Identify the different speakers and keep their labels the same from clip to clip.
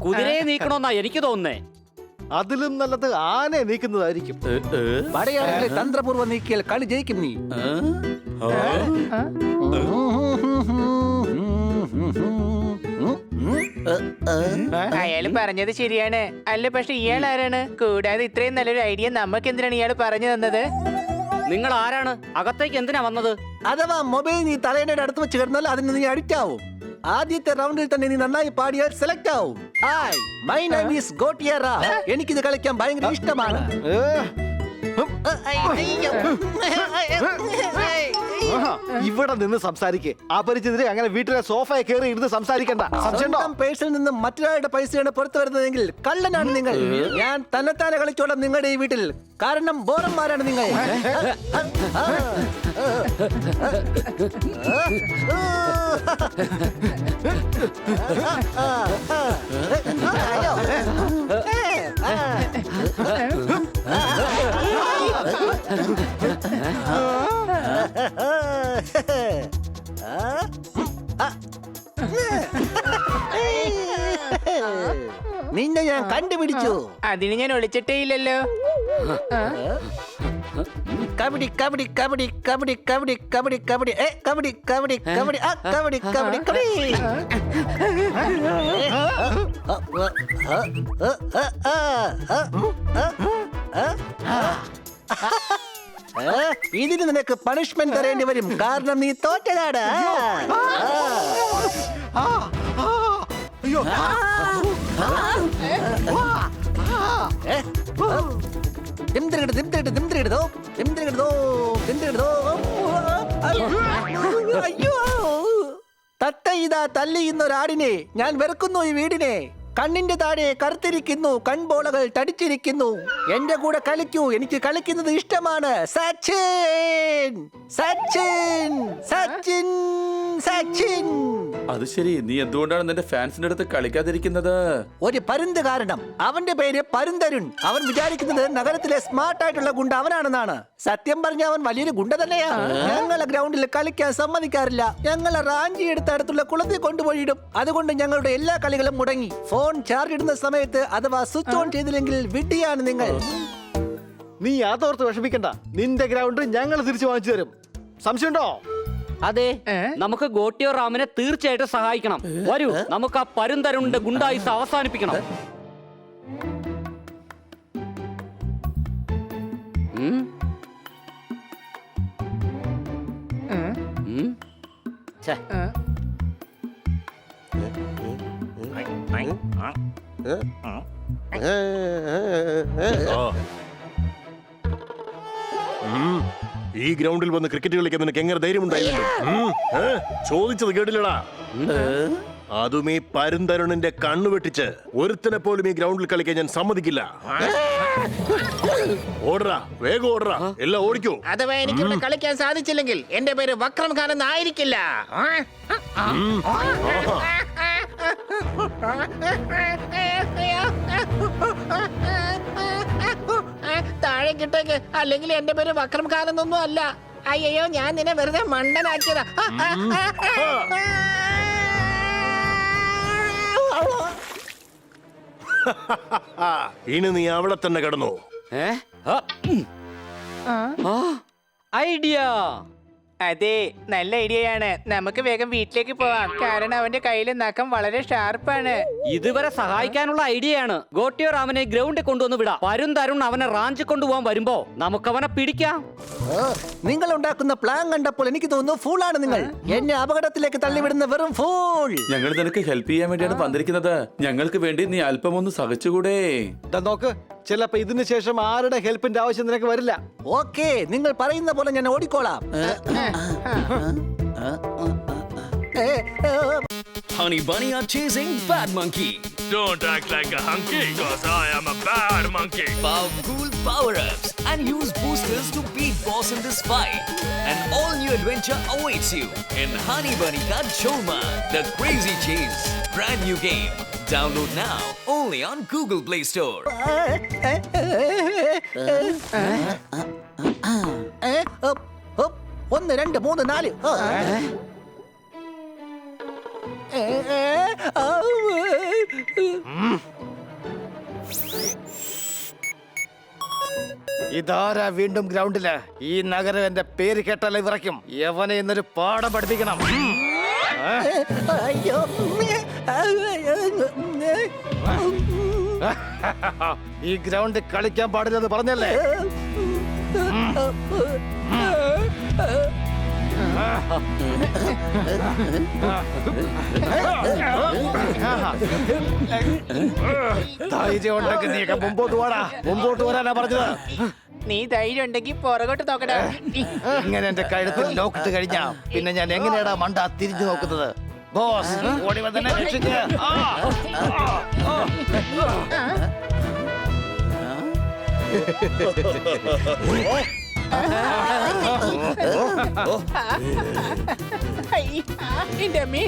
Speaker 1: കുതിരയെ നീക്കണമെന്നാ എനിക്ക് തോന്നുന്നേ.
Speaker 2: അതിലും നല്ലത് ആനയെ നീക്കുന്നതായിരിക്കും.
Speaker 3: തന്ത്രപൂർവ്വം നീക്കിയാൽ കളി ജയിക്കും നീ.
Speaker 4: അയാള് പറഞ്ഞത് ശരിയാണ്. അല്ല, പക്ഷെ ഇയാൾ ആരാണ്? കൂടാതെ ഇത്രയും നല്ലൊരു ഐഡിയ നമുക്ക് എന്തിനാണ് ഇയാൾ പറഞ്ഞു തന്നത്?
Speaker 1: നിങ്ങൾ ആരാണ്? അകത്തേക്ക് എന്തിനാ വന്നത്?
Speaker 3: അഥവാ മൊബൈൽ നീ തലയുടെ അടുത്ത് വെച്ച് കിടന്നാൽ അതിന് നീ അഡിക്റ്റ് ആവും. ആദ്യത്തെ റൗണ്ടിൽ തന്നെ നീ നന്നായി പാടിയാൽ സെലക്ട് ആവും. ഹായ്, മൈ നെയിം ഈസ് ഗോട്ടിയറ. എനിക്കിത് കളിക്കാൻ ഭയങ്കര ഇഷ്ടമാണ്.
Speaker 2: ഇവിടെ നിന്ന് സംസാരിക്കേ. അപരിചിതരെ അങ്ങനെ വീട്ടിലെ സോഫയെ കയറി ഇരുന്ന് സംസാരിക്കണ്ട.
Speaker 3: സ്വന്തം പേഴ്സിൽ നിന്ന് മറ്റൊരാളുടെ പൈസയാണ് പുറത്തു വരുന്നതെങ്കിൽ കള്ളനാണ് നിങ്ങൾ. ഞാൻ തന്നെത്താനെ കളിച്ചോളാം നിങ്ങളുടെ ഈ വീട്ടിൽ. കാരണം ബോറന്മാരാണ് നിങ്ങൾ. നിന്നെ ഞാൻ കണ്ടുപിടിച്ചു.
Speaker 4: അതിന് ഞാൻ ഒളിച്ചിട്ടേ ഇല്ലല്ലോ.
Speaker 3: കബഡി കബഡി കബഡി കബഡി കബഡി കബഡി കബഡി കബഡി കബഡി കബഡി കബഡി കബഡി കബഡി. ഇതിന് നിനക്ക് പണിഷ്മെന്റ് തരേണ്ടി വരും. കാരണം നീ തോറ്റതാണ്.
Speaker 2: അയ്യോ,
Speaker 3: തത്ത ഇതാ തല്ലിയുന്നൊരാടിനെ. ഞാൻ വെറുക്കുന്നു ഈ വീടിനെ. കണ്ണിന്റെ താഴെ കറുത്തിരിക്കുന്നു, കൺപോളകൾ തടിച്ചിരിക്കുന്നു. എന്റെ കൂടെ കളിക്കൂ, എനിക്ക് കളിക്കുന്നത് ഇഷ്ടമാണ്. സച്ചിൻ സച്ചിൻ സച്ചിൻ സച്ചിൻ.
Speaker 5: അത് ശരി, നീ എന്തുകൊണ്ടാണ് നിന്റെ ഫാൻസിന്റെ അടുത്ത് കളിക്കാതിരിക്കുന്നത്?
Speaker 3: ഒരു പരുന്ത് കാരണം. അവന്റെ പേര് പരുന്തരുൺ. അവൻ വിചാരിക്കുന്നത് നഗരത്തിലെ സ്മാർട്ട് ആയിട്ടുള്ള ഗുണ്ട അവനാണെന്നാണ്. സത്യം പറഞ്ഞ അവൻ വലിയൊരു ഗുണ്ട തന്നെയാ. ഞങ്ങളെ ഗ്രൗണ്ടിൽ കളിക്കാൻ സമ്മതിക്കാറില്ല. ഞങ്ങളെ റാഞ്ചി എടുത്ത് അടുത്തുള്ള കുളത്തിൽ കൊണ്ടുപോയിടും. അതുകൊണ്ട് ഞങ്ങളുടെ എല്ലാ കളികളും മുടങ്ങി. ഫോൺ ചാർജ് ഇടുന്ന സമയത്ത് അഥവാ സ്വിച്ച് ഓൺ ചെയ്തില്ലെങ്കിൽ വിഡ്ഢിയാണ് നിങ്ങൾ.
Speaker 2: നീ അതോർത്ത് വിഷമിക്കണ്ട. നിന്റെ ഗ്രൗണ്ട് ഞങ്ങൾ തിരിച്ചു വാങ്ങിച്ചു തരും. സംശയമുണ്ടോ?
Speaker 1: അതെ, നമുക്ക് ഗോട്ടിയോ റാമിനെ തീർച്ചയായിട്ടും സഹായിക്കണം. വരൂ, നമുക്ക് ആ പരുന്തരുണിന്റെ ഗുണ്ടായുസ് അവസാനിപ്പിക്കണം.
Speaker 6: ഈ ഗ്രൗണ്ടിൽ വന്ന് ക്രിക്കറ്റ് കളിക്കാൻ നിനക്ക് എങ്ങനെ ധൈര്യമുണ്ടായിരുന്നു? ചോദിച്ചത് കേട്ടില്ലടാ. അതും ഈ പരുന്തരുണിന്റെ കണ്ണു വെട്ടിച്ച് ഒരുത്തനെ പോലും ഈ ഗ്രൗണ്ടിൽ കളിക്കാൻ ഞാൻ സമ്മതിക്കില്ല. ഓടറാ, വേഗം ഓടറാ, എല്ലാം ഓടിക്കോ.
Speaker 4: അഥവാ എനിക്ക് ഇവിടെ കളിക്കാൻ സാധിച്ചില്ലെങ്കിൽ എന്റെ പേര് വക്രം ഖാൻ എന്നായിരിക്കില്ല. താഴെ കിട്ടേക്ക്, അല്ലെങ്കിൽ എന്റെ പേര് വക്രം ഖാൻ എന്നൊന്നും അല്ല. അയ്യോ, ഞാൻ നിന്നെ വെറുതെ മണ്ടനാക്കിയതാ.
Speaker 6: ഇനി നീ അവിടെ തന്നെ കിടന്നു.
Speaker 1: ഐഡിയ.
Speaker 4: അതെ, നല്ല ഐഡിയയാണ്. നമുക്ക് വേഗം വീട്ടിലേക്ക് പോവാം. കാരണം അവന്റെ കയ്യിലെ നഖം വളരെ ഷാർപ്പാണ്.
Speaker 1: ഇതുവരെ സഹായിക്കാനുള്ള ഐഡിയയാണ്. ഗോട്ടിയോ റാമിനെ ഗ്രൗണ്ടിൽ കൊണ്ടുവന്ന് വിടാം. പരുന്തരുൺ അവനെ റാഞ്ചി കൊണ്ടുപോകാൻ വരുമ്പോ നമുക്കവനെ പിടിക്കാം.
Speaker 3: നിങ്ങൾ ഉണ്ടാക്കുന്ന പ്ലാൻ കണ്ടപ്പോൾ എനിക്ക് തോന്നുന്നു ഫൂളാണ് നിങ്ങൾ. എന്നെ അപകടത്തിലേക്ക് തള്ളിവിടുന്ന വെറും ഫൂൾ.
Speaker 5: ഞങ്ങൾ നിനക്ക് ഹെൽപ്പ് ചെയ്യാൻ വേണ്ടിയാണ് വന്നിരിക്കുന്നത്. ഞങ്ങൾക്ക് വേണ്ടി നീ അല്പം ഒന്ന് സഹിച്ചുകൂടെ?
Speaker 2: നോക്ക്, ചിലപ്പോ ഇതിനു ശേഷം ആരുടെ ഹെൽപ്പിന്റെ ആവശ്യം നിനക്ക് വരില്ല.
Speaker 3: ഓക്കേ, നിങ്ങൾ പറയുന്ന പോലെ ഞാൻ ഓടിക്കോളാം.
Speaker 7: Honey Bunny are chasing Bad Monkey.
Speaker 8: Don't act like a hunky, cause I am a bad monkey.
Speaker 7: Powerful power-ups and use boosters to beat boss in this fight. An all-new adventure awaits you in Honey Bunny Ka Choma, The Crazy Chase. Brand new game. Download now only on Google Play Store.
Speaker 3: ഒന്ന് രണ്ട് മൂന്ന് നാല്
Speaker 2: ഇതാരാ വീണ്ടും ഗ്രൗണ്ടില്? ഈ നഗരം എന്റെ പേര് കേട്ടാലേ വിറയ്ക്കും. യവനെ ഇന്നൊരു പാഠം പഠിപ്പിക്കണം.
Speaker 3: അയ്യോ
Speaker 2: ഈ ഗ്രൗണ്ടിൽ കളിക്കാൻ പാടില്ലെന്ന് പറഞ്ഞല്ലേ? ധൈര്യം ഉണ്ടെങ്കിൽ നീ മുമ്പോട്ട് പോടാ. മുമ്പോട്ട് വരാനാ പറഞ്ഞത്.
Speaker 4: നീ ധൈര്യം ഉണ്ടെങ്കിൽ പുറകോട്ട് നോക്കടാ.
Speaker 2: ഇങ്ങനെ എന്റെ കഴുത്തിൽ ലോക്കിട്ട് കഴിഞ്ഞാ പിന്നെ ഞാൻ എങ്ങനെയാടാ മണ്ട തിരിഞ്ഞു നോക്കുന്നത്? ബോസ് ഓടി വന്നെ രക്ഷിക്ക്.
Speaker 4: എന്റെ അമ്മേ.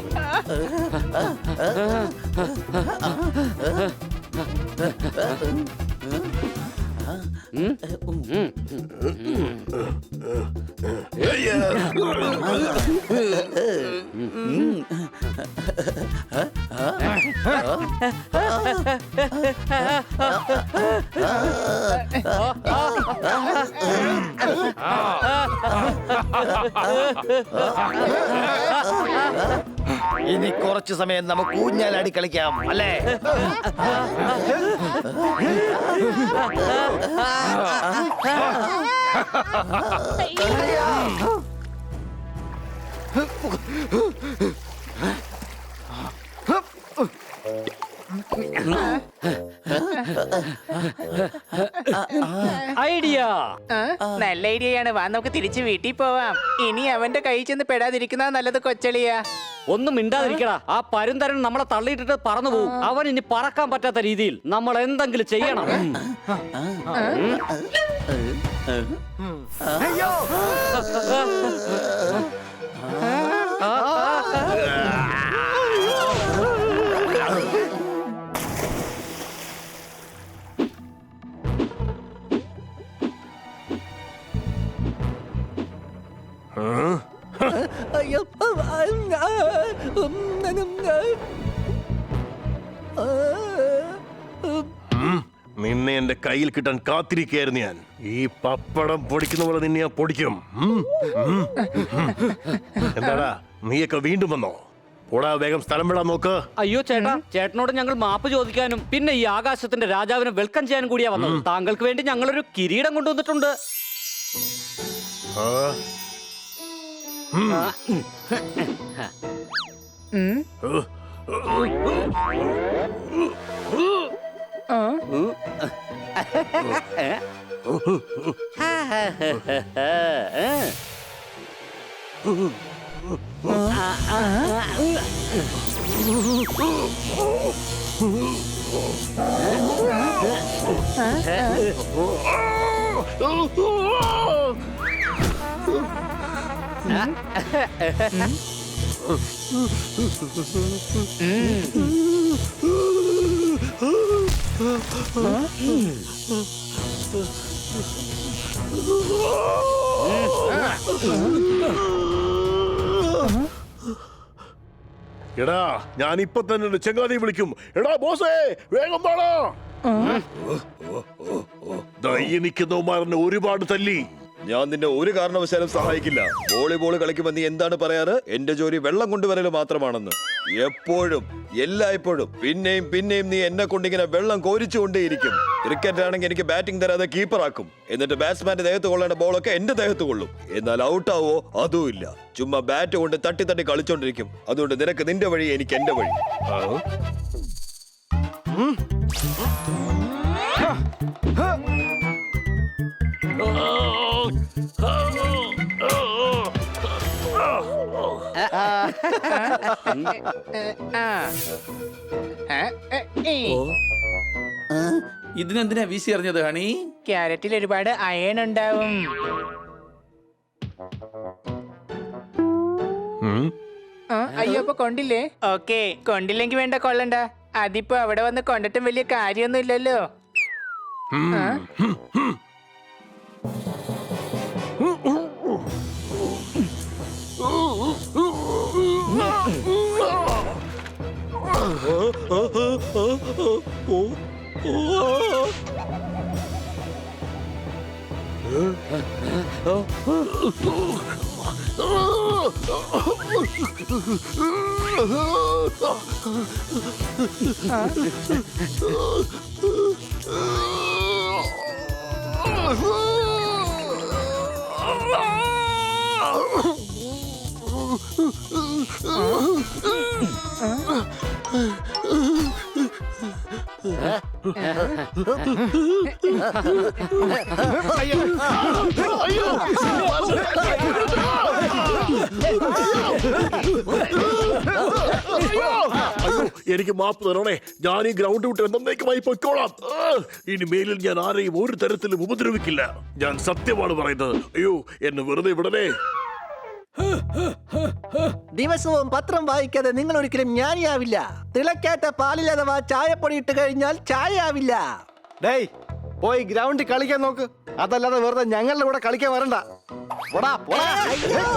Speaker 2: ഇനി കുറച്ചു സമയം നമുക്ക് ഊഞ്ഞാലാടി കളിക്കാം അല്ലേ?
Speaker 1: ഐഡിയ.
Speaker 4: നല്ല ഐഡിയയാണ്. വാ നമുക്ക് തിരിച്ച് വീട്ടിൽ പോവാം. ഇനി അവന്റെ കൈ ചെന്ന് പെടാതിരിക്കുന്ന നല്ലത് കൊച്ചളിയാ.
Speaker 1: ഒന്നും മിണ്ടാതിരിക്കടാ. ആ പരുന്തരൻ നമ്മളെ തള്ളിയിട്ടിട്ട് പറന്നു പോകും. അവൻ ഇനി പറക്കാൻ പറ്റാത്ത രീതിയിൽ നമ്മൾ എന്തെങ്കിലും ചെയ്യണം.
Speaker 3: അയ്യോ
Speaker 6: നിന്നെ എന്റെ കയ്യിൽ കിട്ടാൻ കാത്തിരിക്കുകയായിരുന്നു ഞാൻ. ഈ പപ്പടം പൊടിക്കുന്ന പോലെ നിന്നെ ഞാൻ പൊടിക്കും. എന്താടാ നീയൊക്കെ വീണ്ടും വന്നോ? പോടാ വേഗം സ്ഥലം വിടാൻ നോക്ക്.
Speaker 1: അയ്യോ ചേട്ടാ, ചേട്ടനോട് ഞങ്ങൾ മാപ്പ് ചോദിക്കാനും പിന്നെ ഈ ആകാശത്തിന്റെ രാജാവിനെ വെൽക്കം ചെയ്യാനും കൂടിയാ വന്നത്. താങ്കൾക്ക് വേണ്ടി ഞങ്ങളൊരു കിരീടം കൊണ്ടുവന്നിട്ടുണ്ട്.
Speaker 6: എടാ ഞാൻ ഇപ്പൊ തന്നെ ഒരു ചങ്ങാതി വിളിക്കും. എടാ ബോസേ വേഗം വാടാ. നിൽക്കുന്നവന്മാരനെ ഒരുപാട് തല്ലി.
Speaker 9: ഞാൻ നിന്നെ ഒരു കാരണവശാലും സഹായിക്കില്ല. വോളിബോൾ കളിക്കുമ്പോൾ നീ എന്താണ് പറയാറ്? എന്റെ ജോലി വെള്ളം കൊണ്ടുവരല് മാത്രമാണെന്ന്. എപ്പോഴും എല്ലായ്പ്പോഴും പിന്നെയും പിന്നെയും നീ എന്നെ കൊണ്ടിങ്ങനെ വെള്ളം കോരിച്ചുകൊണ്ടേയിരിക്കും. ക്രിക്കറ്റ് ആണെങ്കിൽ എനിക്ക് ബാറ്റിംഗ് തരാതെ കീപ്പറാക്കും. എന്നിട്ട് ബാറ്റ്സ്മാന്റെ ദേഹത്ത് കൊള്ളേണ്ട ബോളൊക്കെ എന്റെ ദേഹത്ത് കൊള്ളും. എന്നാൽ ഔട്ടാവോ അതും ഇല്ല. ചുമ്മാ ബാറ്റ് കൊണ്ട് തട്ടി തട്ടി കളിച്ചോണ്ടിരിക്കും. അതുകൊണ്ട് നിനക്ക് നിന്റെ വഴി, എനിക്ക് എന്റെ വഴി.
Speaker 5: ഇതിനെന്തിനാ വീശി എറിഞ്ഞത് ഹണി?
Speaker 4: ക്യാരറ്റിൽ ഒരുപാട് അയൺ ഉണ്ടാവും. അയ്യോ അപ്പൊ കൊണ്ടില്ലേ? ഓക്കെ, കൊണ്ടില്ലെങ്കിൽ വേണ്ട, കൊള്ളണ്ട. അതിപ്പോ അവിടെ വന്ന് കൊണ്ടിട്ടും വലിയ കാര്യമൊന്നും ഇല്ലല്ലോ.
Speaker 6: എനിക്ക് മാപ്പ് തരണേ. ഞാൻ ഈ ഗ്രൗണ്ട് വിട്ട് എന്നേക്കുമായി പൊയ്ക്കോളാം. ഇനി മേലിൽ ഞാൻ ആരെയും ഒരു തരത്തിലും ഉപദ്രവിക്കില്ല. ഞാൻ സത്യമാണ് പറയുന്നത്. അയ്യോ, എന്നെ വെറുതെ വിടണേ.
Speaker 3: ദിവസവും പത്രം വായിക്കാതെ നിങ്ങൾ ഒരിക്കലും ജ്ഞാനിയാവില്ല. തിളക്കാത്ത പാലിൽ അഥവാ ചായപ്പൊടി ഇട്ട് കഴിഞ്ഞാൽ ചായ ആവില്ല.
Speaker 2: ഡേയ്, പോയി ഗ്രൗണ്ടിൽ കളിക്കാൻ നോക്ക്. അതല്ലാതെ വെറുതെ ഞങ്ങളുടെ കൂടെ കളിക്കാൻ വരണ്ട. പോടാ, പോടാ.
Speaker 3: അയ്യോ.